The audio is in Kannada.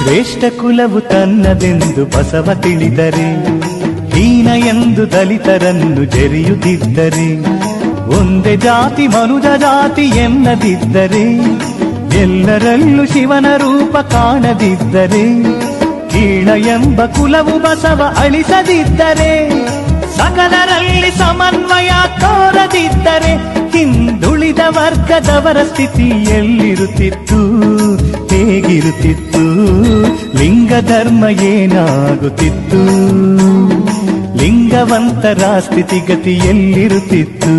ಶ್ರೇಷ್ಠ ಕುಲವು ತನ್ನದೆಂದು ಬಸವ ತಿಳಿದರೆ, ಹೀನ ಎಂದು ದಲಿತರನ್ನು ಜೆರೆಯುತ್ತಿದ್ದರೆ, ಒಂದೇ ಜಾತಿ ಮನುಜ ಜಾತಿ ಎನ್ನದಿದ್ದರೆ, ಎಲ್ಲರಲ್ಲೂ ಶಿವನ ರೂಪ ಕಾಣದಿದ್ದರೆ, ಕೀಳ ಎಂಬ ಕುಲವು ಬಸವ ಅಳಿಸದಿದ್ದರೆ, ಸಕಲರಲ್ಲಿ ಸಮನ್ವಯ ತೋರದಿದ್ದರೆ, ಹಿಂದುಳಿದ ವರ್ಗದವರ ಸ್ಥಿತಿ ಎಲ್ಲಿರುತ್ತಿತ್ತು, ಹೇಗಿರುತ್ತಿತ್ತು, ಲಿಂಗ ಧರ್ಮ ಏನಾಗುತ್ತಿತ್ತು, ಲಿಂಗವಂತರ ಸ್ಥಿತಿಗತಿ ಎಲ್ಲಿರುತ್ತಿತ್ತು.